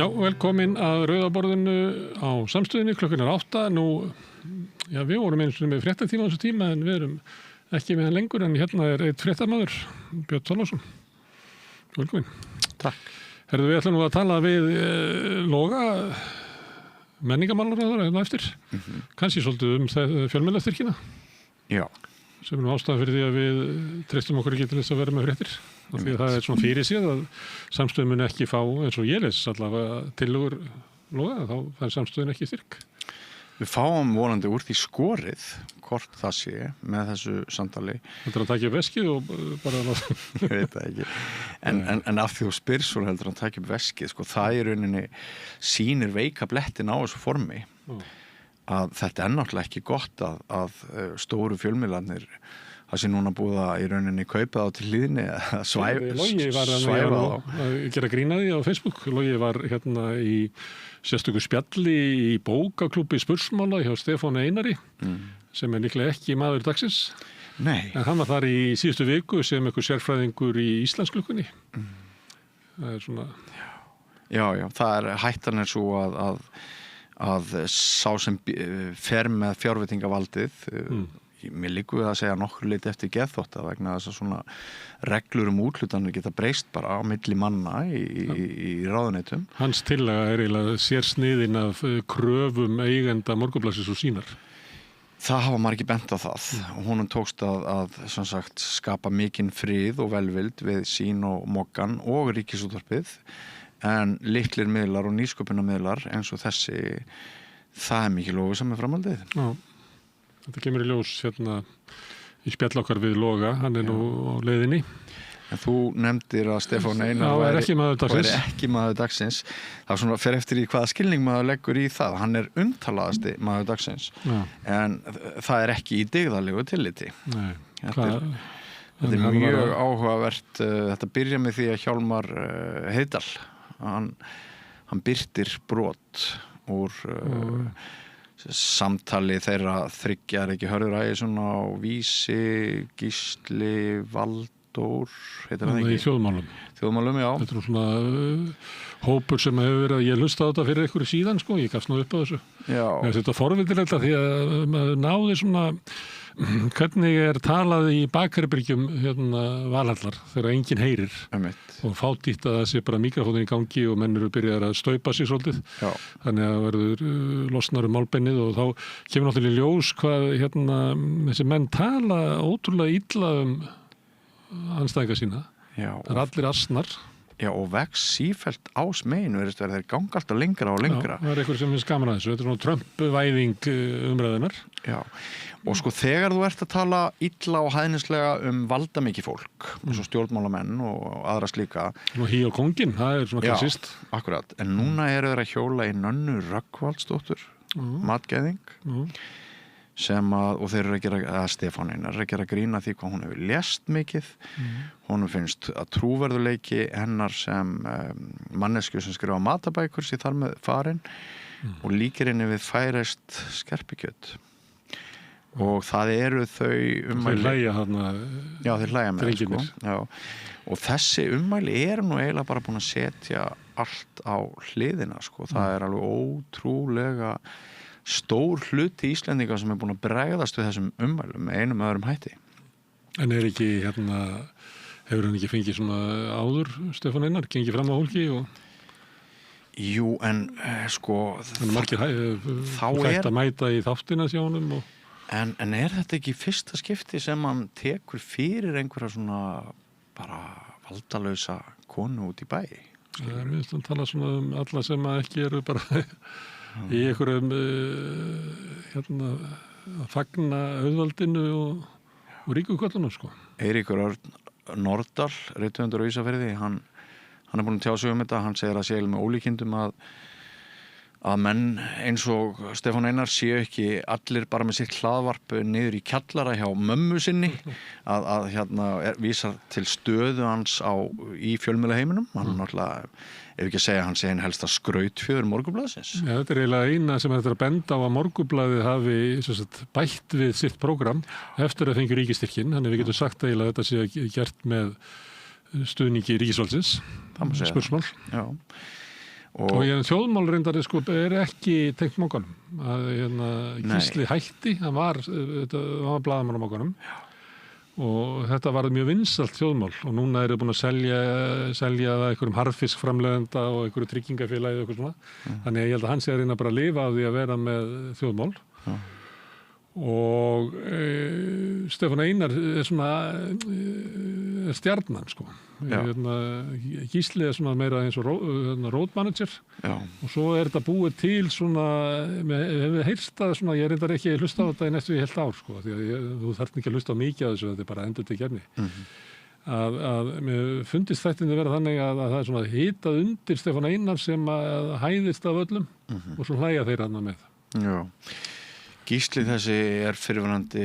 Já, velkomin að Rauðaborðinu á Samstöðinni, klukkan 8. Nú, já, við vorum eins og með fréttatíma á þessu tíma, en við erum ekki með hann lengur, en hérna einn fréttamaður, Björn Þorláksson. Velkomin. Takk. Herðu, við ætlum nú að tala við Loga, menningarmálaráðherra hérna eftir. Kannski svolítið fjölmiðlastyrkina. Já. Sem er nú ástæðan fyrir því að við treystum okkur ekki til þess að vera með fréttir. Af því að það er svona fyrir séð að Samstöðin mun ekki fá, eins og ég les allavega tillögur Loga, þá fær Samstöðin ekki styrk. Við fáum vonandi úr því skorið, hvort það sé, með þessu samtali. Heldur að taka upp veskið og bara... Ég veit það ekki. En af því þú spyrir svo heldur að taka upp veskið, sko, það í rauninni sýnir veika blettin á þessu formi. Að þetta er náttúrulega ekki gott að stóru fjölmiðlarnir það sé núna búið að í rauninni kaupa þá til hlýðinni að svæfa þá. Að gera grín að því á Facebook. Logi var hérna í sérstöku spjalli í bókaklúbbi Spursmála hjá Stefáni Einari sem er líklega ekki maður dagsins. Nei. En hann var þar í síðustu viku sem einhver sérfræðingur í Íslandsklukkunni. Það er svona... Já, það er hættan er svo að sá sem fer með fjárveitingavaldið mér liggur við að segja nokkur leiti eftir geðþótta vegna þess að svona reglur úthlutanir geta breyst bara á milli manna í ráðuneytum. Hans tillaga er eiginlega sérsniðin af kröfum eigenda Morgunblaðsins og sínar. Það hafa maður ekki bent á það og honum tókst að sem sagt, skapa mikinn frið og velvild við sín og Moggan og Ríkisútvarpið en litlir miðlar og nýsköpunarmiðlar eins og þessi, það er mikið logu saman framhaldið. Já, þetta kemur í ljós hérna í spjall okkar við Loga, hann er nú á leiðinni. En þú nefndir að Stefán Einar er ekki maður dagsins. Það svona fer eftir í hvaða skilning maður leggur í það. Hann er umtalaðasti maður dagsins. Já. En það er ekki í dygðarlegu tilliti. Nei. Þetta er mjög áhugavert. Þetta byrja með því að Hjálmar Heiðdal hann birtir brot úr samtali þeirra þriggja ekki Hörður Ægisson á Vísi, Gísli, Valdór heitir það ekki? Í Þjóðmálum. Þjóðmálum, já. Þetta er svona hópur sem hefur verið að ég hlusta á þetta fyrir einhverju síðan sko, ég gafst nú upp á þessu. Já. Þetta forvildilegt því að maður náði svona hvernig er talað í bakherbergjum hérna Valhallar þegar enginn heyrir og fátítt að það sé bara mikrofónin í gangi og menn eru byrjar að staupa sig svolítið. Já. Þannig að verður losnar málbeinið og þá kemur náttúrulega ljós hvað hérna þessi menn tala ótrúlega illa andstæðinga sína. Já. Það er allir asnar. Já, og vex sífellt á smeginu þeir ganga alltaf lengra og lengra. Já, það er eitthvað sem er skaman að þessu. Þetta er svona Trump-væðing umræðunar. Já, og sko þegar þú ert að tala illa og hæðnislega valdamikið fólk, eins og stjórnmálamenn og aðra slíka. Og hí og kóngin, það er svona klassist. Já, akkurat. En núna eru þeir að hjóla í Nönnu Rögnvaldsdóttur, matgæðing. Og þeir eru að gera Stefán Einar er að gera grína því hvað hún hefur lést mikið honum finnst að trúverðuleiki hennar sem mannesku sem skrifa matabækur sér þar með farin og líkir henni við færeist skerpikjöt og það eru þau ummæli þeir hlæja þarna já þeir hlæja með sko. Já. Og þessi ummæli eru nú eiginlega bara búin að setja allt á hliðina sko. Það er alveg ótrúlega stór hluti Íslendinga sem er búin að bregðast við þessum ummælum með einum öðrum hætti. En er ekki hérna, hefur hann ekki fengið svona áður, Stefán Einar, gengið fram á hólki og... Jú, en sko... Þannig margir hægt að mæta í þáttina sjá honum og... En er þetta ekki fyrsta skipti sem hann tekur fyrir einhverja svona bara valdalausa konu út í bæ? Mér finnst hann tala svona alla sem ekki eru bara... í einhverjum hérna að fagna auðvaldinu og ríkuköllunum sko. Eiríkur Örn Nordal, rithöfundur á Ísafirði, hann er búinn að tjá sig þetta, hann segir að segja með ólíkindum að menn eins og Stefán Einar séu ekki allir bara með sitt hlaðvarp niður í kjallara hjá mömmu sinni að hérna vísa til stöðu hans í fjölmiðlaheiminum hann náttúrulega, ef ekki að segja hann sé helst að skrautfjöður Morgunblaðsins. Já, þetta er eiginlega eina sem þetta er að benda á að Morgunblaðið hafi bætt við sitt prógram eftir að fengi ríkisstyrkinn, þannig við getum sagt eiginlega að þetta sé gert með stuðningi ríkisvaldsins, spursmál. Já. Og þjóðmál reyndar sko ekki tengt Mogganum. Gísli hætti, hann var blaðamann á Mogganum. Og þetta var mjög vinsælt þjóðmál og núna eru búin að selja það einhverjum harðfiskframleiðenda og einhverju tryggingafélagi og eitthvað svona. Þannig að ég held að hann sé að reyna bara að lifa af því að vera með þjóðmál. Og Stefán Einar svona stjarnan sko. Gísli svona meira eins og road manager. Og svo þetta búið til svona hefur heyrst að svona, ég reyndar ekki að hlusta á þetta í næstu heilt ár sko, því að þú þarft ekki að hlusta á mikið af þessu, þetta bara endur til gefni. Að mér fundist þættinni vera þannig að það svona hitað undir Stefán Einar sem að hæðist af öllum og svo hlæja þeir hann með. Já. Gísli þessi fyrirverandi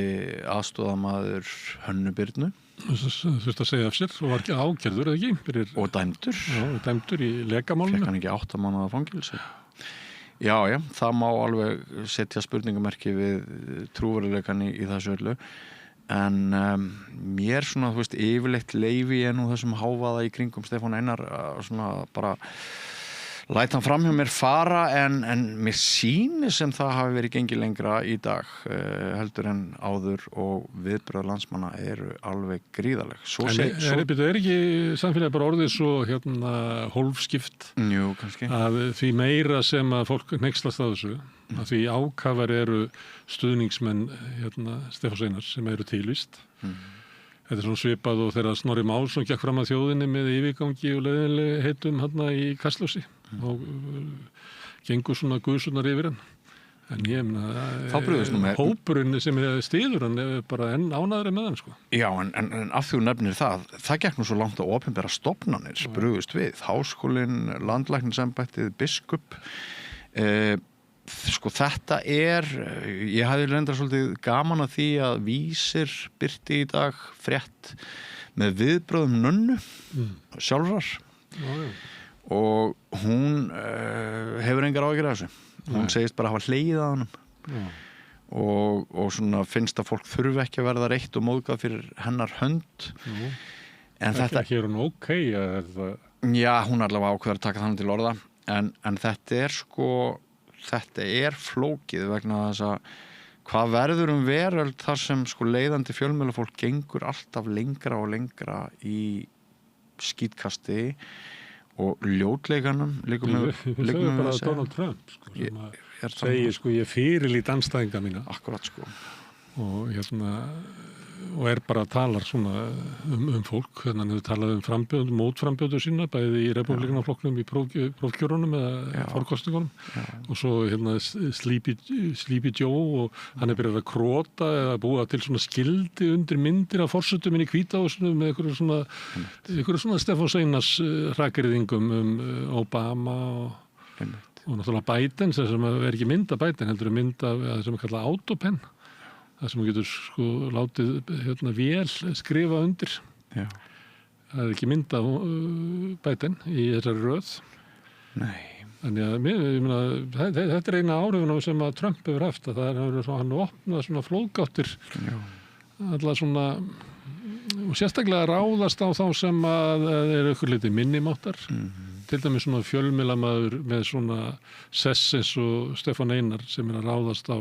aðstoðamaður Hönnu Birnu. Þurfti að segja af sér og var ekki ákærður, eða ekki? Og dæmdur. Já, dæmdur í lekamálinu. Fekk hann ekki 8 mánaða fangilsi. Já, það má alveg setja spurningamerki við trúverðuleikann í þessu öllu. En mér svona, þú veist, yfirleitt leyfi ég nú þessum hávaða í kringum Stefán Einar svona bara læta hann fram hjá mér fara en mér sýnir sem það hafi verið gengið lengra í dag heldur en áður og viðbrögð landsmanna eru alveg gríðaleg. Er ekki samfélagi bara orðið svo hólfskipt? Jú, kannski. Að því meira sem að fólk hneykslast á þessu, að því ákafar eru stuðningsmenn Stefáns Einars sem eru tilvíst. Þetta svona svipað og þegar Snorri Málsson gekk fram að þjóðinni með yfirgangi og leiðinlega heitum í Kastljósi og gengur svona guðsunar yfir hann. En ég meina, hópurinn sem styður hann bara enn ánæðri með hann sko. Já, en af því þú nefnir það gekk nú svo langt að opinbera stofnanir brugðust við. Háskólinn, landlæknisembættið, biskup. Sko þetta ég hafði reyndar svolítið gaman að því að Vísir birti í dag frétt með viðbröðum Nönnu sjálfrar og hún hefur engar áhyggjur af þessu. Hún segist bara hafa hlegið að honum og svona finnst að fólk þurfi ekki að verða reitt og móðgað fyrir hennar hönd. En þetta ekki hún ok? Já, hún allavega ákveður að taka þannig til orða en þetta flókið vegna þess að hvað verður veröld þar sem leiðandi fjölmiðlafólk gengur alltaf lengra og lengra í skítkasti og ljótleikanum líka með bara Donald Trump sem segir ég fyrirlít andstæðinga mína. Akkurat og og bara talar svona fólk, hann hefur talað mótframbjóður sína, bæði í republikanaflokknum í prófkjörunum eða forkostingunum og svo Sleepy Joe og hann byrjað að króta eða búa til svona skildi undir myndir af forsetum inn í Hvítahúsinu með einhverju svona Stefáns Einars hrakyrðingum Obama og náttúrulega Biden sem ekki mynd af Biden, heldur mynd af það sem kallað autopen. Það sem getur látið vél skrifa undir. Já. Það ekki mynd af Biden í þessari röð. Nei. Þannig að þetta eina áhrifunum sem að Trump hefur haft, að hann opnað svona flóðgáttir. Alla svona og sérstaklega ráðast á þá sem að eru ykkur litið minnimáttar. Til dæmis svona fjölmiðlamaður með svona sess eins og Stefán Einar sem að ráðast á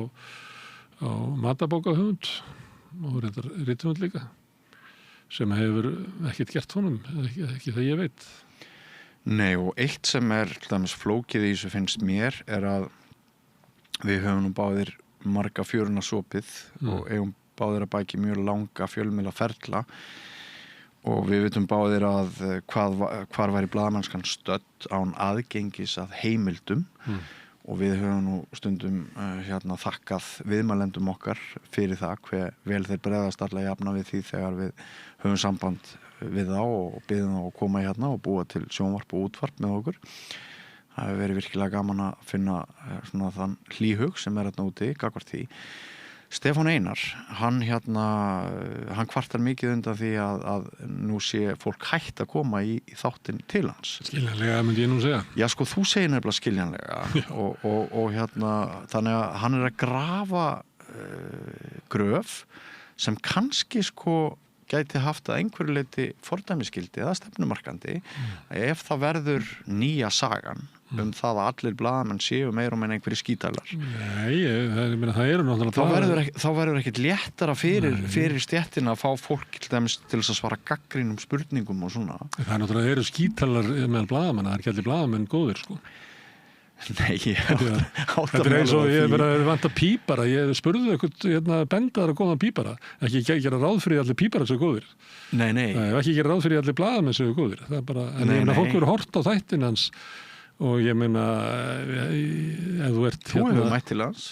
matabókahöfund og rithöfund líka sem hefur ekkert gert honum ekki það ég veit. Nei, og eitt sem til dæmis flókið í þessu finnst mér að við höfum nú báðir marga fjöruna sopið og eigum báðir að bæki mjög langa fjölmiðla ferla og við vitum báðir að hvar væri blaðamennskan stödd án aðgengis að heimildum og við höfum nú stundum þakkað viðmælendum okkar fyrir það hver vel þeir bregðast alla jafna við því þegar við höfum samband við þá og biðum þá að koma og búa til sjónvarp og útvarp með okkur. Það hefur verið virkilega gaman að finna svona þann hlýhug sem úti gagnvart því. Stefán Einar, hann kvartar mikið undan því að nú sé fólk hætt að koma í þáttinn til hans. Skiljanlega myndi ég nú segja. Já, þú segir nefnilega skiljanlega og þannig að hann að grafa gröf sem kannski gæti haft að einhverju leyti fordæmisgildi eða stefnumarkandi ef það verður nýja sagan það að allir blaðamenn séu meira og meina einhverju skítælar. Nei, það eru náttúrulega þá verður ekkert léttara fyrir stéttina að fá fólk til þess að svara gaggrínum spurningum og svona. Það er náttúrulega eru skítælar meðal blaðamanna, það er ekki allir blaðamenn góðir, sko. Nei, þetta er eins og ég vant að pípara, ég spurði eitthvað bendaðar að góða pípara, ekki gera ráð fyrir allir pípara sem góðir. Nei. Ekki gera ráð fyrir allir blaðamenn sem góðir. Það er bara, en ég meina fólk verður hort á þættin hans og ég meina ef þú ert Þú hefur mætt til hans,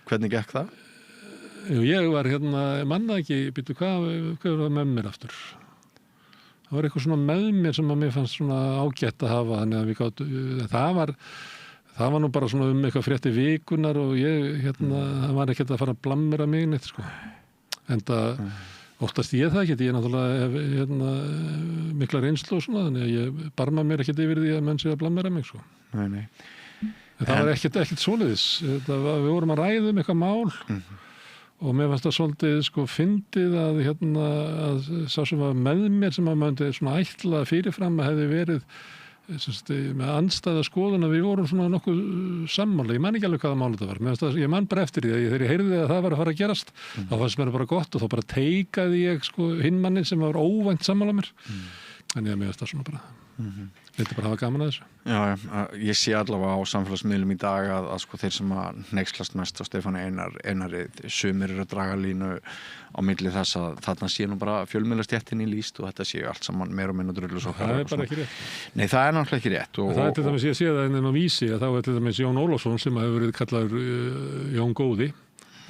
hvernig gekk það? Ég var manna ekki, býttu hvað var með mér aftur? Það var eitthvað svona með mér sem að mér fannst svona ágætt að hafa, þannig að við gátu, það var nú bara svona eitthvað frétti vikunar og ég, það var ekkert að fara að blammera mig neitt, sko. En það, oftast ég það ekkert, ég náttúrulega hef mikla reynslu og svona, þannig að ég barma mér ekkert yfir því að menn sé að blammera mig, sko. Nei. En það var ekkert svoleiðis. Við vorum að ræða eitthvað mál og mér fannst það svolítið, sko, fyndið að að sá sem var með mér sem að maður svona ætla fyrirfram að hefði verið með andstæða skoðun að við vorum svona nokkuð sammála, ég man ekki alveg hvaða mál þetta var, ég man bara eftir því að þegar ég heyrði að það var að fara að gerast þá fannst mér bara gott og þá bara teikaði ég, sko, hinn mannin sem var óvænt sammála mér þannig að mér finnst það svona bara Þetta bara hafa gaman að þessu. Já, ég sé allavega á samfélagsmiðlum í dag að sko þeir sem að hneykslast mest á Stefáni Einari sumir eru að draga línu á milli þess að þarna sé nú bara fjölmiðlastéttinni lýst og þetta sé allt saman meira og minna drullusokkar. Það er bara ekki rétt. Nei, það er náttúrulega ekki rétt. Það er til dæmis, ég sé það inn á Vísi að þá er til dæmis Jón Ólafsson sem hefur verið kallaður Jón Góði,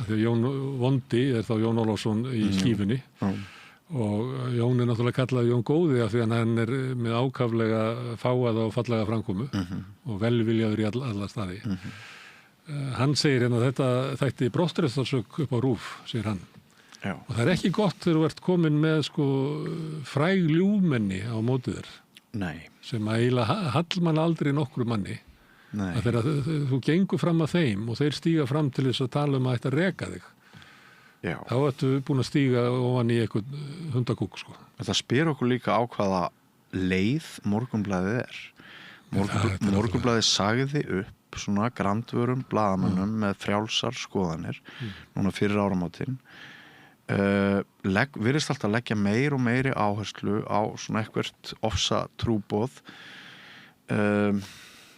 þegar Jón Vondi er þá Jón Ólafsson í skífunni. Og Jón er náttúrulega kallað Jón Góði af því að hann er með ákaflega fáaða og fallega framkomu og velviljaður í alla staði. Hann segir hérna þetta þætti brottréttarsök upp á RÚV, segir hann. Já. Og það er ekki gott þegar þú ert komin með sko fræg ljúmenni á móti þér. Nei. Sem að eiginlega hallmann aldrei nokkru manni. Nei. Að þegar þú gengur fram að þeim og þeir stíga fram til þess að tala að þetta reka þig. Já. Þá ertu búin að stíga ofan í eitthvað hundakúk, sko. Það spyr okkur líka á hvaða leið Morgunblaðið er. Morgunblaðið sagði upp svona grandvörum blaðamönnum með frjálsar skoðanir núna fyrir áramótin. Virðist alltaf leggja meir og meiri áherslu á svona eitthvert ofsa trúboð.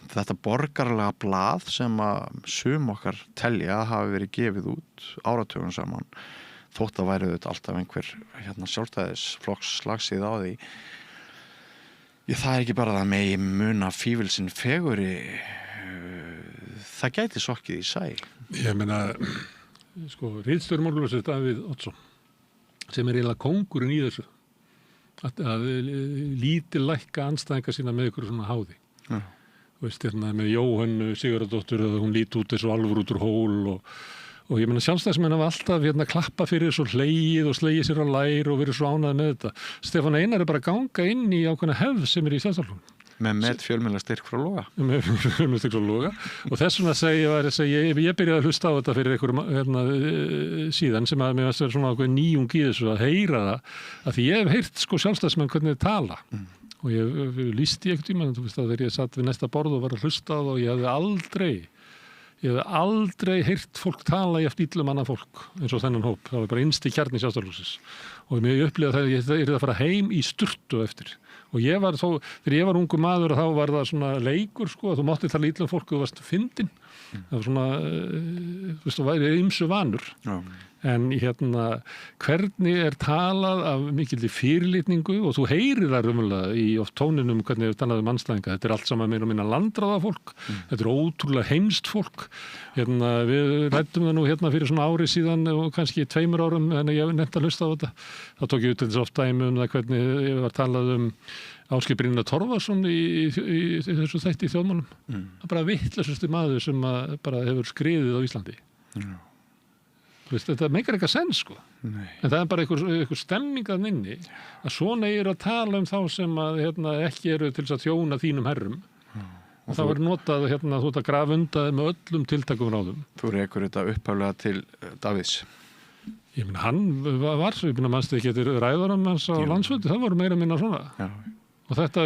Þetta borgarlega blað sem að sum okkar telja hafi verið gefið út áratugum saman þótt að væri þetta alltaf einhver sjálfstæðisflokks slagsíð á því. Það er ekki bara það megi muna fífilsinn feguri, það gæti sokkið í sæ. Ég meina, sko, ritstjóri Morgunblaðsins Davíð Oddsson sem er eiginlega kóngurinn í þessu að lítil lækka andstæðinga sína með ykkur svona háði. Já. Veist, með Jóhönnu Sigurðardóttur að hún líti út þessu alvor út úr hól og ég meina sjálfstæðismenn hafa alltaf klappa fyrir svo hlegið og slegið sér á lær og verið svo ánægð með þetta. Stefán Einar er bara að ganga inn í ákveðna hefð sem er í Sjálfstæðisflokknum. Með fjölmiðlastyrk frá Loga. Með fjölmiðlastyrk frá Loga og þess vegna ég byrjaði að hlusta á þetta fyrir einhverjum síðan sem að mér varst að vera svona ákveð nýjung í þessu að heyra það að því ég hef heyrt sko sjálfstæðismenn hvernig þeir tala. Og ég lísti ekkert í mann, þú veist að þegar ég satt við næsta borð og var að hlusta á það og ég hefði aldrei heyrt fólk tala í eftir illum annað fólk eins og þennan hóp. Það var bara innst í kjarni Sjálfstæðisflokksins. Og mér upplifði að ég yrði að fara heim í sturtu eftir. Og þegar ég var ungu maður þá var það svona leikur sko, að þú mátti tala illum fólk og þú varst fyndin. Það var svona, þú veist, þú væri ýmsu vanur. Já. En hvernig er talað af mikilli fyrirlitningu og þú heyrir það raunverulega í oft tóninum hvernig við talaðum andstæðinga. Þetta er allt saman meira og minna landráða fólk. Þetta er ótrúlega heimst fólk. Við ræddum það nú fyrir svona ári síðan og kannski 2 árum en ég hef nefnt að hlusta á þetta. Þá tók ég út þessu oft dæmi það hvernig ég var talað Ásgeir Brynjar Torfason í þessu þætti í þjóðmálum. Það er bara vitlausasti maður sem bara hefur skriðið á Íslandi. Já. Þetta meikar eitthvað sens sko. Nei. En það er bara einhver stemming að inni að svona er að tala þá sem að ekki eru til þess að þjóna þínum herrum og það verður notað þú ert að grafa undan með öllum tiltakum ráðum. Þú rekur þetta upphaflega til Davíðs. Ég meina, hann var, ég meina, mannstu ekki þetta ræðarann hans á landsfundi, það voru meira minna svona. Já. Og þetta,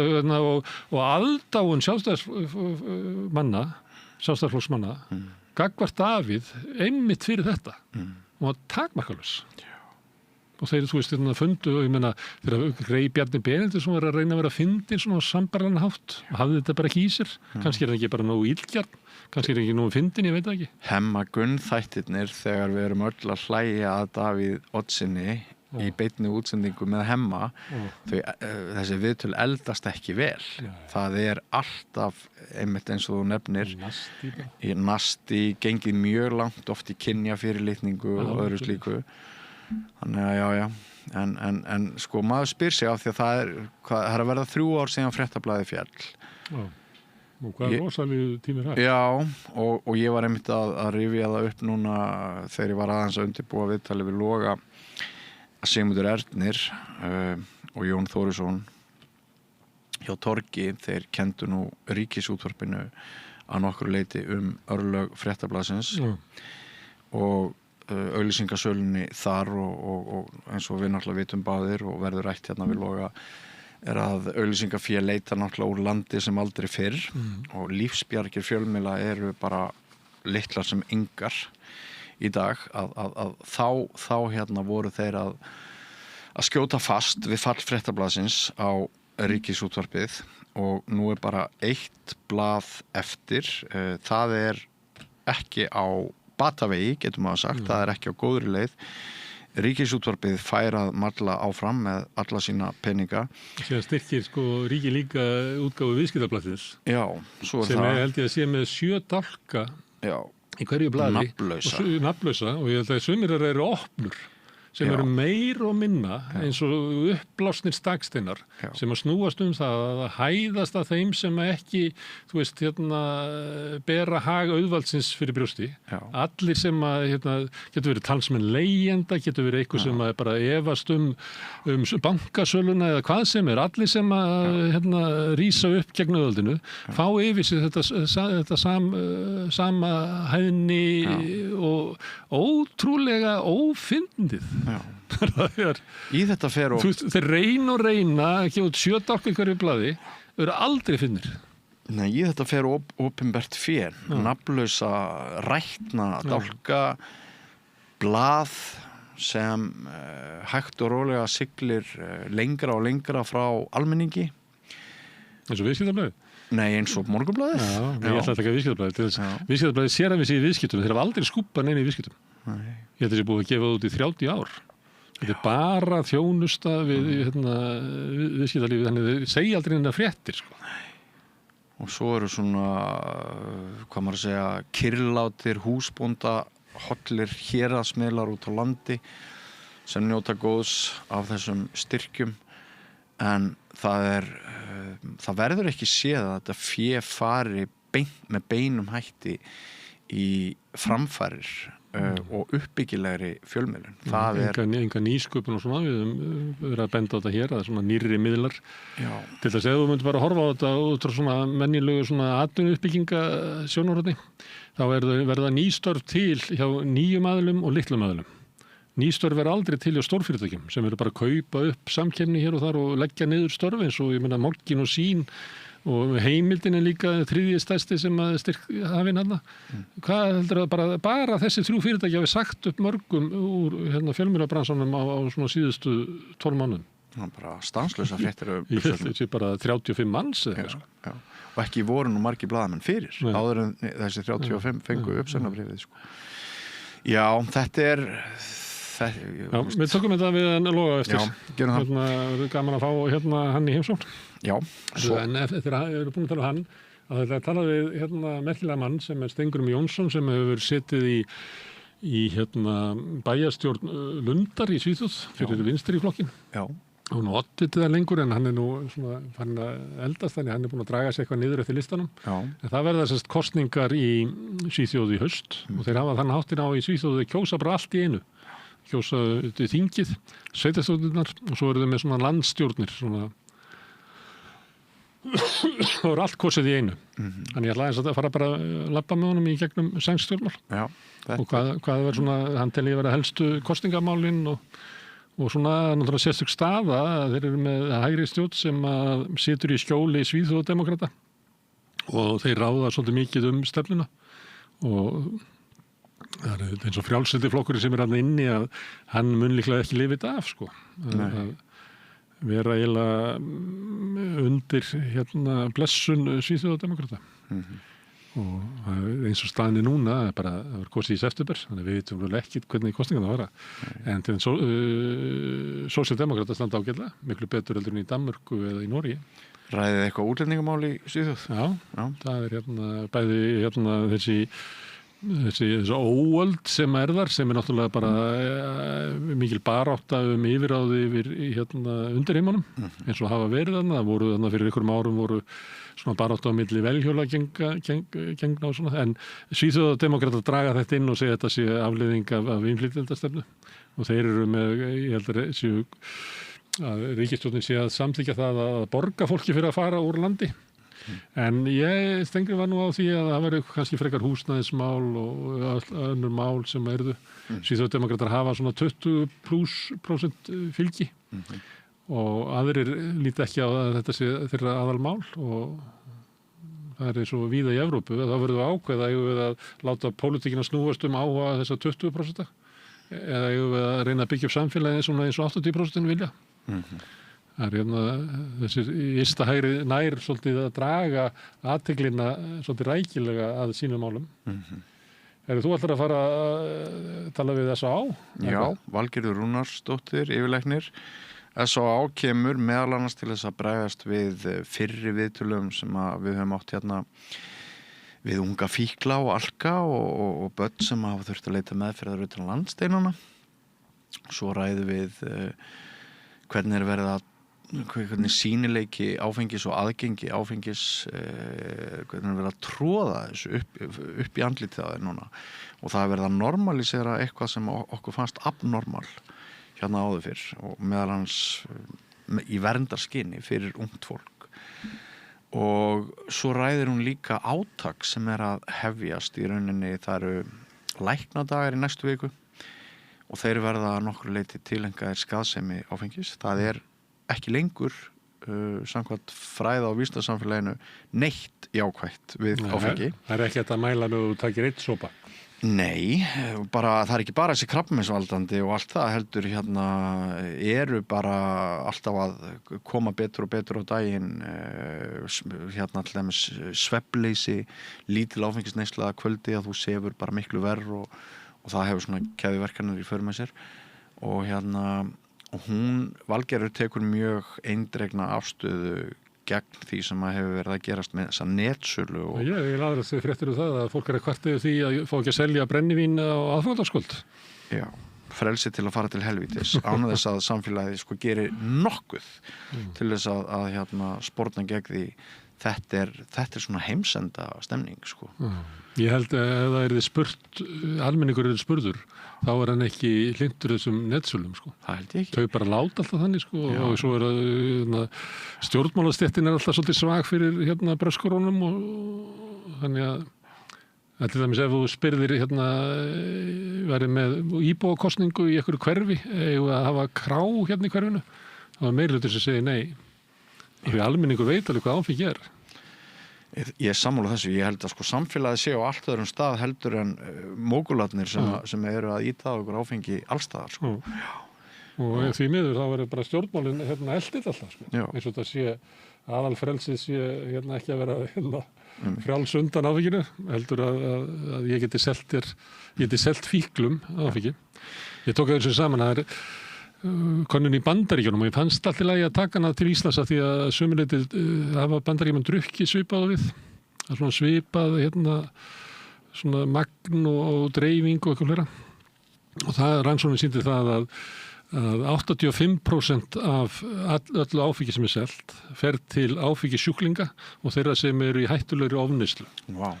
og aðdáun sjálfstæðsflokksmanna, gagnvart Davíð, einmitt fyrir þetta. Og takmarkalaus. Og þeir, þú veist, fundu, og ég meina, þegar Bjarni Benediktsson var að reyna að vera fyndinn svona á sambarlegan hátt, og hafði þetta bara ekki í sér. Kannski það ekki bara nógu illgjarn, kannski ekki nógu fyndinn, ég veit það ekki. Hemma Gunn-þættirnir þegar við erum öll að hlæja að Davíð Oddssyni í beinni útsendingu með Hemma, þessi viðtöl eldast ekki vel. Það alltaf, einmitt eins og þú nefnir, í nasti, gengið mjög langt oft í kynjafyrirlitningu og öðru slíku. Þannig að já. En sko, maður spyr sig af því að það er að verða 3 ár síðan Fréttablaðið féll. Já. Og hvað rosalegu tími það? Já, og ég var einmitt að rifja það upp núna þegar ég var aðeins að undirbúa viðtalið við Loga, að Sigmundur Ernir og Jón Þórisson hjá Torgi, þeir kenndu nú Ríkisútvarpinu að nokkru leyti örlög Fréttablaðsins og auglýsingasölunni þar og eins og við náttúrulega vitum báðir og verður rætt hérna við Loga að auglýsingafé leita náttúrulega úr landi sem aldrei fyrr og lífsbjargir fjölmiðla eru bara litlar sem engar í dag að þá hérna voru þeir að skjóta fast við fall Fréttablaðsins á Ríkisútvarpið og nú bara 1 blað eftir. Það ekki á batavegi, getum maður sagt, það ekki á góðri leið. Ríkisútvarpið fær að malla áfram með alla sína peninga. Sér styrkir sko ríki líka útgáfu Viðskiptablaðsins. Já, svo sem það. Sem held ég að sé með 7 dálka í hverju blaði. Nafnlausa. Og ég held að sumir eru opnur sem eru meir og minna eins og uppblásnir staksteinar sem að snúast það að hæðast að þeim sem ekki, þú veist, bera hag auðvaldsins fyrir brjósti. Allir sem að, getur verið talsmenn leigjenda, getur verið eitthvað sem að bara efast bankasöluna eða hvað sem allir sem að rísa upp gegn auðvaldinu, fá yfir sig þetta sama hæðni og ótrúlega ófyndið. Í þetta fer og þeir reyna að gefa út 7 dálka í hverju blaði eru aldrei finnir. Nei, í þetta fer opinbert fé, nafnlausa rætna dálka blað sem hægt og rólega siglir lengra og lengra frá almenningi. Eins og Viðskiptablaðið? Nei, eins og Morgunblaðið. Já, ég ætla að taka Viðskiptablaðið. Viðskiptablaðið sér að við séum í viðskiptum, þeir hafa aldrei skúpað neina í viðskiptum. Ég held að þessi búið að gefa út í 30 ár. Þetta bara þjónusta við viðskiptalífið, þannig að þeir segja aldrei neina fréttir, sko. Og svo eru svona, hvað maður að segja, kyrrlátir, húsbónda, hollir héraðsmiðlar út á landi sem njóta góðs af þessum styrkjum, en það verður ekki séð að þetta fé fari með beinum hætti í framfærir og uppbyggilegri fjölmiðlun. Það enga nýsköpun og svona, við höfum verið að benda á þetta hér, það svona nýrri miðlar. Til þess að ef þú myndir bara horfa á þetta út frá svona menjulegu svona atvinnuuppbygginga sjónarhorni, þá verða nýstörf til hjá nýjum aðilum og litlum aðilum. Nýstörf aldrei til hjá stórfyrirtækjum sem eru bara að kaupa upp samkeppni hér og þar og leggja niður störf eins og ég meina Morkin og Sín og Heimildin líka 3. stærsti sem að hafinn hana. Hvað heldur að bara þessi 3 fyrirtæki hafi sagt upp mörgum úr fjölmiðlabransanum á svona síðustu 12 mánuðum? Það bara stanslausa fréttir. Ég held þessi bara 35 manns eða eitthvað. Já. Og ekki voru nú margir blaðamenn fyrir. Áður en þessi 35 fengu uppsagnarbréfið. Sko. Já, þetta Já, við tökum þetta við að Loga eftir. Já, gerum það. Það er gaman að fá hann í heimsókn. Já. En eftir að við erum búin að tala hann, að þetta talaði við merkilega mann sem Steingrímur Jónsson sem hefur setið í bæjarstjórn Lundar í Svíþjóð fyrir vinstri flokkin. Já. Hún oddviti það lengur en hann nú svona fann að eldast, þannig hann búin að draga sig eitthvað niður eftir listanum. Já. En það verða kosningar í Svíþjóð í haust og þeir hafa þann háttin á í Svíþjóð að kjósa bara allt í einu. Kjósa þingið, sveitarstjórnirnar og svo eru þau með svona landstjórnir svona Það voru allt kosið í einu. Þannig ég ætlaði að fara bara að labba með honum í gegnum sænsk stjórnmál. Já. Og hvað var svona, hann telji vera helstu kosningamálin og svona náttúrulega sérstök staða að þeir eru með hægri stjórn sem að situr í skjóli Svíþjóðardemókrata og þeir ráða svolítið mikið stefnuna og það er eins og frjálslyndi flokkurinn sem hann inni að hann mun líklega ekki lifið af sko. Að vera eiginlega undir blessun Svíþjóðardemókrata. Og eins og staðinni núna bara, það var kosið í september, þannig við veitum vel ekki hvernig kosningarna var en til sósíaldemókrata standa ágætlega, miklu betur heldur en í Danmörku eða í Noregi. Ræðið eitthvað útlendingamál í Svíþjóð? Já, það er bæði þessi óöld sem þar, sem náttúrulega bara mikil barátta yfirráði yfir undirheimunum, eins og hafa verið þarna. Það voru þarna fyrir einhverjum árum voru svona barátta á milli velhjóla gengna og svona, en Svíþjóðardemókratar draga þetta inn og segja þetta sé afleiðing af innflytjendastefnu og þeir eru með, ég held að ríkisstjórnin sé að samþykkja það að borga fólki fyrir að fara úr landi. En ég stengri var nú á því að það verður kannski frekar húsnæðismál og önnur mál sem erðu. Svíþjóðardemókratar hafa svona 20+% fylgi og aðrir líta ekki á að þetta sé þeirra aðalmál og það er eins og víða í Evrópu að það verður ákveða að láta pólitíkina snúast áhuga þessa 20% eða að reyna að byggja upp samfélagi svona eins og 80% vilja. Það er þessi ysta hægri nær svolítið að draga athyglinna svolítið rækilega að sínum málum. Þú ætlar að fara að tala við S.A.A.? Já, Valgerður Rúnarsdóttir, yfirlæknir. S.A.A. kemur meðal annars til þess að bregðast við fyrri viðtölum sem við höfum átt við unga fíkla og alka og börn sem hafa þurft að leita meðferðar utan landsteinana. Svo ræðum við hvernig hvernig sýnileiki áfengis og aðgengi áfengis hvernig verið að tróða þessu upp í andlitið á þeir núna og það verið að normalisera eitthvað sem okkur fannst abnormal hérna áður fyrr og meðal hans í verndarskyni fyrir ungt fólk og svo ræðir hún líka átak sem að hefjast í rauninni, það eru læknadagar í næstu viku og þeir verða nokkur leiti tilengaðir skaðsemi áfengis, það er ekki lengur samkvæmt fræða á vísindasamfélaginu neitt jákvætt við áfengi. Það er ekki að mæla nú þú takir eitt sopa. Nei, það er ekki bara þessi krabbameinsvaldandi og allt það heldur eru bara alltaf að koma betur og betur á daginn til dæmis svefnleysi, lítil áfengisneysla að kvöldi að þú sefur bara miklu verr og það hefur svona keðjuverkanir í för með sér og og Valgerður tekur mjög eindregna afstöðu gegn því sem hefur verið að gerast með þessa netsölu. Ég laður þau fréttir það að fólk að kvarta yfir því að fá ekki að selja brennivín á aðfangadagskvöld. Já, frelsi til að fara til helvítis án þess að samfélagið gerir nokkuð til þess að sporna gegn því. Þetta er svona heimsenda stemning Ég held að ef það spurt, almenningur spurður þá hann ekki hlindur þessum netsölum Það held ég ekki. Þau bara láta alltaf þannig og svo stjórnmálastéttin alltaf svolítið svag fyrir bröskurónum og þannig að til dæmis ef þú spyrðir verið með íbúakosningu í einhverju hverfi eða að hafa krá í hverfinu þá er meirihluti sem segir nei. Því almenningur veit alveg hvað áfengi er. Ég er sammála þessu. Ég held að samfélagið sé á allt öðrum stað heldur en mógularnir sem eru að íta á ykkur áfengi allstaðar. Og því miður þá verður bara stjórnmálin eldið alltaf. Eins og þetta sé aðalfrelsið sé ekki að vera frjáls undan áfenginu heldur að ég geti selt fíklum áfengi. Ég tók þessu saman að konun í Bandaríkjunum og ég fannst allt í lagi að taka hana til Íslands af því að sömuleitið hafa Bandaríkjumenn drukkið svipað á við. Það er svona svipað svona magn og dreifing og eitthvað fleira. Og það rannsóknin sýndi það að 85% af öllu áfengi sem selt fer til áfengisjúklinga og þeirra sem eru í hættulegri ofneyslu. Wow.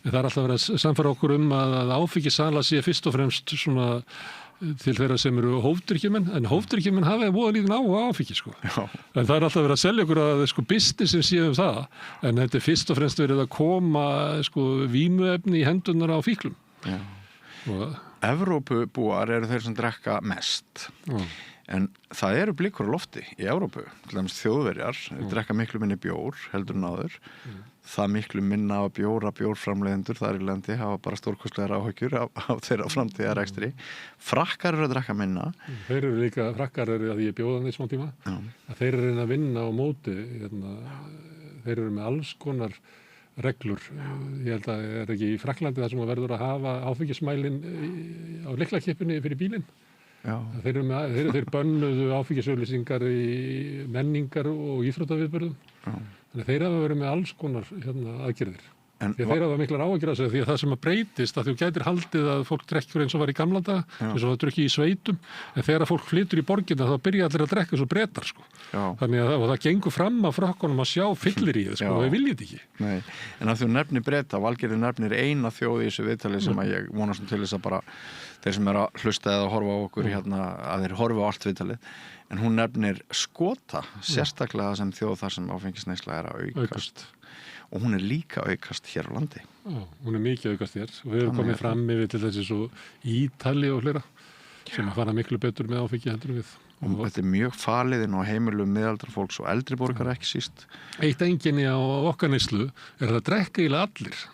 Það er alltaf verið að samfara okkur að áfengisala sé fyrst og fremst svona til þeirra sem eru hófdrykkjumenn, en hófdrykkjumenn hafa voða lítinn áhuga á áfengi, sko. Já. En það er alltaf verið að selja ykkur að sko business sem séum það, en þetta er fyrst og fremst verið að koma sko vímuefni í hendunar á fíklum. Já. Og Evrópubúar eru þeir sem drekka mest. En það eru blikur á lofti í Evrópu, til dæmis Þjóðverjar, drekka miklu minni bjór, heldur en áður. Það miklu minna af bjórframleiðendur þar í landi hafa bara stórkostlegar áhyggjur af þeirra framtíðarekstri. Frakkar eru að drekka minna. Þeir eru líka, frakkar eru að ég bjóða þeir smá tíma, að þeir eru að reyna að vinna á móti, þeir eru með alls konar reglur. Ég held að það er ekki í Frakklandi þar sem að verður að hafa áfengismælinn á lyklakippinni fyrir bílinn. Já. Þeir bönnuðu áfengisauglýsingar í menningar og íþróttaviðburðum. Þannig að þeir hafa verið með alls konar aðgerðir. Þeir hafa miklar áhyggjur af þessu því að það sem að breytist að þú gætir haldið að fólk drekkur eins og var í gamla daga, eins og það drukki í sveitum, en þegar að fólk flytur í borginna þá byrja allir að drekka svo Bretar, sko. Þannig að það gengur fram af frökkunum að sjá fyllir í það, sko, og við viljum þetta ekki. Nei, en að þú nefnir Breta, Valgerður nefnir eina þjóð í þessu viðtali sem að ég vonast til þess að bara þeir sem eru að hlusta eða horfa á okkur að þeir horfa á allt viðtalið, en hún nefnir Skota, sérstaklega sem þjóð þar sem áfengisneysla er að aukast. Og hún er líka aukast hér á landi. Já, hún er mikið aukast hér. Við hefum komið fram yfir til þessi svo Ítali og hlera sem að fara miklu betur með áfengi heldur við. Og þetta er mjög faliðinn á heimilum miðaldra fólks og eldri borgar ekki síst. Eitt einkenni á okkar neyslu er að það drekka eiginlega allir.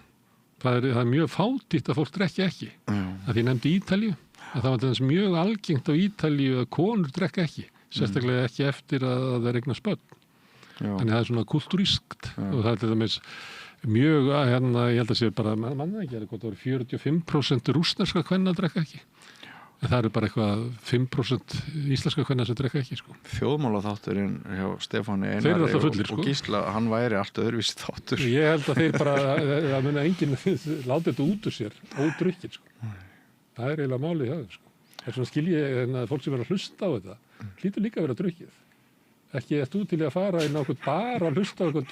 Það er mjög fátítt að fólk drekki ekki. Að ég nefndi Ítalíu, að það var þess mjög algengt á Ítalíu að konur drekka ekki. Sérstaklega ekki eftir að það eignast börn. Þannig það er svona kultúrískt og það er til dæmis mjög ég held að sé bara, manna ekki, það voru 45% rússneska kvenna drekka ekki. En það eru bara eitthvað 5% íslenska kvenna sem drekka ekki, sko. Þjóðmálaþátturinn hjá Stefáni Einari fullir, og Gísla, hann væri allt öðruvísi þáttur. Ég held að þeir bara, það muni enginn láta þetta út úr sér, ódrukkin, sko. Það er eiginlega málið hjá þeim, sko. Það er svona skilji að fólk sem verður að hlusta á þetta, hlýtur líka að vera drukkið. Ekki eftir út til að fara inn á okkur bara að hlusta á okkur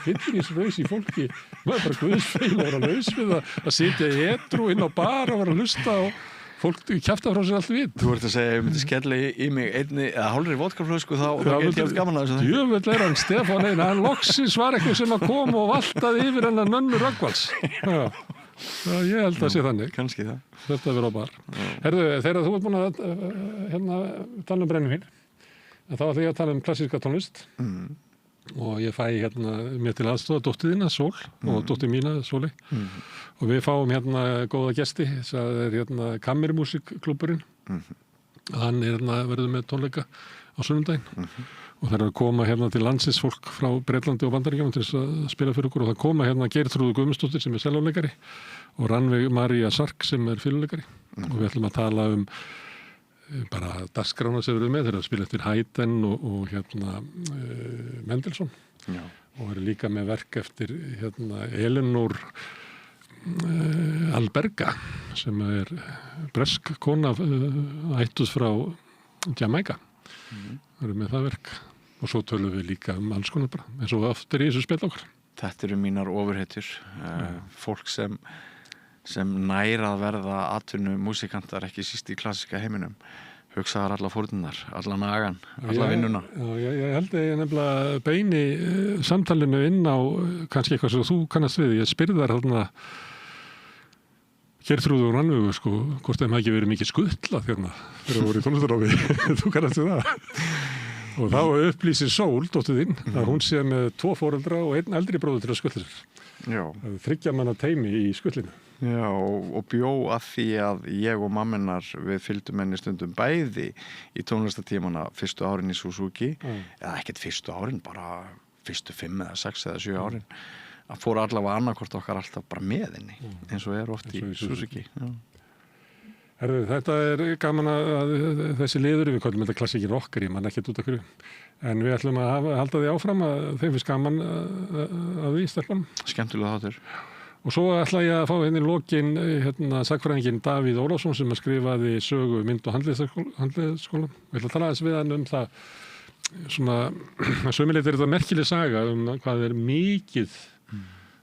fyllirísraus í fólki. Maður bara guðsfeil að vera laus við að sitja í edru inn á bara að vera að hlusta á fólk kjafta frá sér allt við. Þú ert að segja að ég myndi skella í mig einni eða hálfri vodkaflösku þá get ég haft gaman að þessu. Djöfull er hann Stefán Einar, hann loksins var eitthvað sem að koma og valtaði yfir hennar Nönnu Rögnvalds. Já, ég held að sé þannig. Kannski það. Þetta verður á bar. Herðu, þegar þú ert búin að tala um brennivín, en þá ætla ég að tala um klassíska tónlist og ég fæ mér til aðstoða dóttir þína, Sól, og dóttir mína, Sóli, og við fáum góða gesti. Það er Kammermúsikklúbburinn, hann verður með tónleika á sunnudaginn og það er að koma til landsins fólk frá Bretlandi og Bandaríkjunum til þess að spila fyrir okkur, og það koma Geirþrúður Guðmundsdóttir sem er sellóleikari og Rannveig María Sark sem er fiðluleikari og við ætlum að tala um bara dagskrána sem við erum með, þeir eru að spila eftir Haydn og Mendelssohn og eru líka með verk eftir Elinor Alberga sem er bresk kona ættuð frá Jamaica. Eru með það verk og svo tölum við líka um alls konar bara eins og aftur í þessu spil okkar. Þetta eru mínar ofurhetjur, fólk sem næra að verða atvinnu músikantar, ekki síst í klassíska heiminum, hugsaðar alla fórnunar, alla nagan, alla vinnuna. Já, ég held að ég nefnilega beini samtalinu inn á kannski eitthvað sem þú kannast við. Ég spyrði þær Geirþrúður og Rannveigu, sko, hvort þeim hafi ekki verið mikið skuttla þegar voru í tónlistaráfi. Þú kannast við það. Og þá upplýsir Sól, dóttir þín, að hún sé með 2 foreldra og 1 eldri bróður til að skuttla sér. Já. 3 manna teymi í skuttlinu. Já, og bjó að því að ég og mammenar við fylgdum henni stundum bæði í tónlistatímana fyrstu árin í Suzuki, eða ekkert fyrstu árin, bara fyrstu 5 eða 6 eða 7 árin, að fóru allavega annarkvort okkar alltaf bara með henni, eins og er oft í Suzuki. Já. Herðu, þetta er gaman að þessi liður, við kallum þetta klassíkir okkar, ég man ekkert út af hverju, en við ætlum að halda því áfram að þeim finnst gaman að því stelpunum. Skemmtilega þáttur. Og svo ætla ég að fá í lokin sagnfræðinginn Davíð Ólafsson sem að skrifaði sögu mynd- og handleiðsskóla. Við ætla að tala aðeins við hann um það, svona, sömuleitt er þetta merkileg saga um hvað er mikið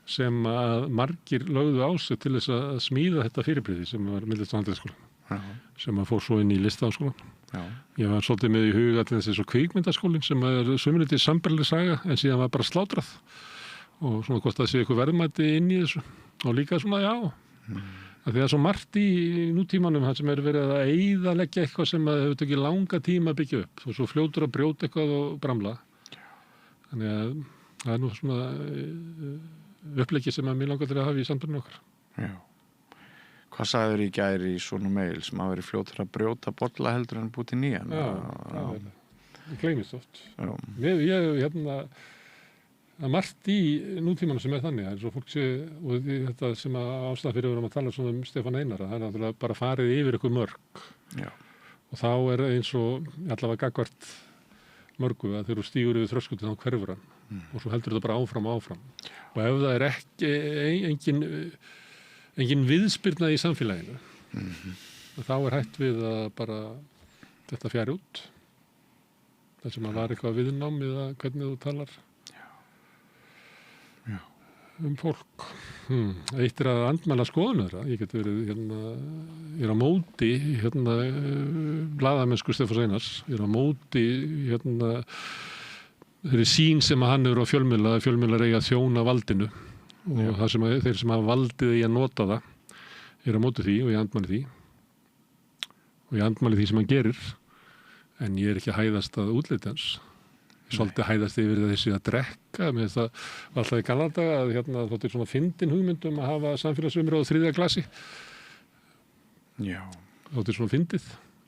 sem að margir lögðu á sig til þess að smíða þetta fyrirbrigði sem var myndlist- og handleiðsskóla. sem að fór svo inn í listaháskólann. Ég var svolítið með í huga til þessi svo kvikmyndaskólinn sem er sumriti sambærileg saga en síðan var bara slátrað og svona hvort það sé eitthvað verðmæti inn í þessu og líka svona að því að svo margt í nútímanum það sem er verið að eyðileggja eitthvað sem að hefur tekið langa tíma að byggja upp og svo fljótur að brjóta eitthvað og bramla. Þannig að það er nú svona uppleggi sem að mér langar til að hafa í samtölunum okkar. Já. Hvað sagður í gær í svona meil sem að veri fljótur að brjóta bolla heldur en búið til nýjan? Það gleymist oft. Ég að margt í nútímanum sem þannig, það svo fólk sé, og þetta sem að ástæða fyrir að tala svona Stefán Einar, það náttúrulega bara farið yfir ykkur mörg. Já. Og þá eins og allavega gagnvart mörgu að þegar þú stígur yfir þröskuldið þá hverfur hann og svo heldur þetta bara áfram og áfram. Og ef það ekki engin viðspyrna í samfélaginu, þá hætt við að bara þetta fjari út. Það sem að var eitthvað viðnám eða hvernig þú talar fólk. Eitt að andmæla skoðun þeirra. Ég get verið ég er á móti blaðamennsku Stefáns Einars. Ég er á móti þeirri sýn sem að hann hefur á fjölmiðlar eiga að þjóna valdinu og það sem þeir sem hafa valdið í að nota það er á móti því og ég andmæli því og ég andmæli því sem hann gerir en ég er ekki að hæðast að útliti hans. Svolítið hæðast yfir þessi að drekka með það var alltaf í gamla daga að þóttir svona fyndin hugmyndum að hafa samfélagsumræðu á 3. klasi. Já. Þóttir svona fyndið.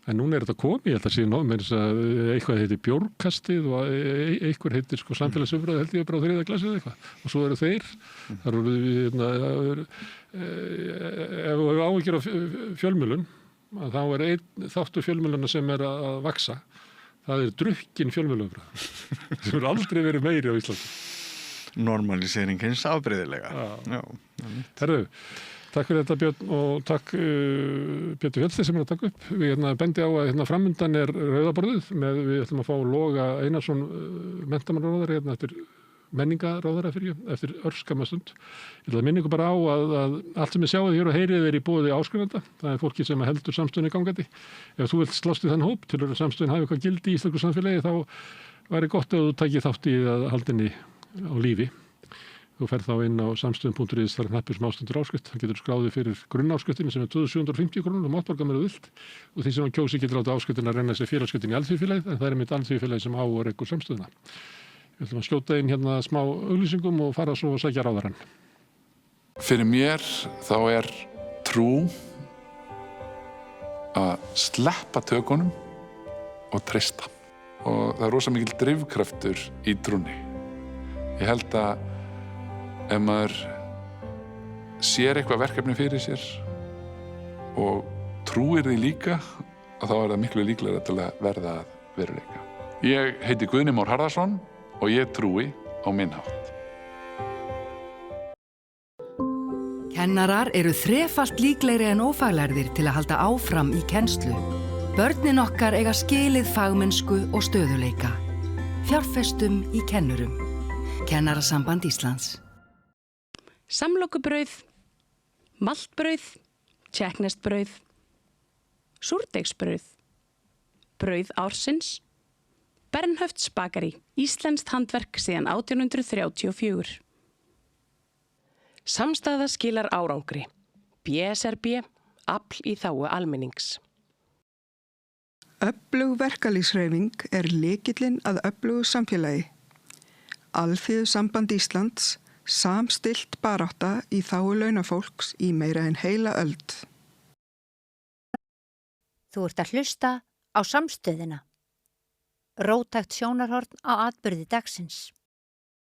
En núna er þetta komið, ég held að sé með þess að eitthvað heitir bjórkastið og eitthvað heitir samfélagsumræðu held ég bara á 3. klasi eða eitthvað. Og svo eru þeir. Það eru ef við áhyggjur á fjölmiðlun, þá er einn þáttur fjölmiðluna sem er að vaxa. Það er drukkin fjölmiðlaumræða sem aldrei verið meiri á Íslandi. Normalisering hins afbrigðilega. Já. Herðu, takk fyrir þetta Björn og takk Pétur Hjölti sem er að taka upp. Við bendi á að framundan er rauðaborðið við ætlum að fá Loga Einarsson menntamálaráðherra eftir menningaráðherra eftir örskamma stund. Ég ætla að minna ykkur bara á að allt sem ég sjáið hér og heyrið er í boði áskrifenda. Það er fólki sem heldur samstöðunni gangandi. Ef þú vilt slást í þann hóp til að samstöðun hafi eitthvað gildi í íslensku samfélagi þá væri gott að þú tækir þátt í að haldinni á lífi. Þú ferð þá inn á samstöðun.is þar hnappur sem ástendur áskrift. Það getur skráðið fyrir grunnáskriftinu sem er 2.750 krónur og mátt borga með vilt. Og því sem hann kjósi getur láta áskriftina renna sér félagsskiptin í alþýðufélagið en það er mitt alþýðufélagið sem á og rekur samstöðuna. Við ætlum að skjóta inn smá auglýsingum og fara svo og sækja ráðarann. Fyrir mér þá er trú að sleppa tökunum og treysta. Og það er rosa mikil drifkraftur í trúnni. Ég held að ef maður sér eitthvað verkefni fyrir sér og trúir því líka, þá er það miklu líklegra til að verða að veruleika. Ég heiti Guðni Már Harðarson og ég trúi á minn hátt. Kennarar eru þrefalt líklegri en ófaglærðir til að halda áfram í kennslu. Börnin okkar eiga skilið fagmennsku og stöðuleika. Fjárfestum í kennurum. Kennarasamband Íslands. Samlokubrauð, maltbrauð, tékkneskt súrdeigsbrauð, brauð ársins, Bernhöfts bakari, íslenskt handverk síðan 1834. Samstaða skilar árangri. BSRB, afl í þágu almennings. Öflug verkalýðshreyfing er lykillinn að öflugu samfélagi. Alþýðusamband Íslands, samstillt barátta í þágu launafólks í meira en heila öld. Þú ert að hlusta á Samstöðina. Róttækt sjónarhorn á atburði dagsins.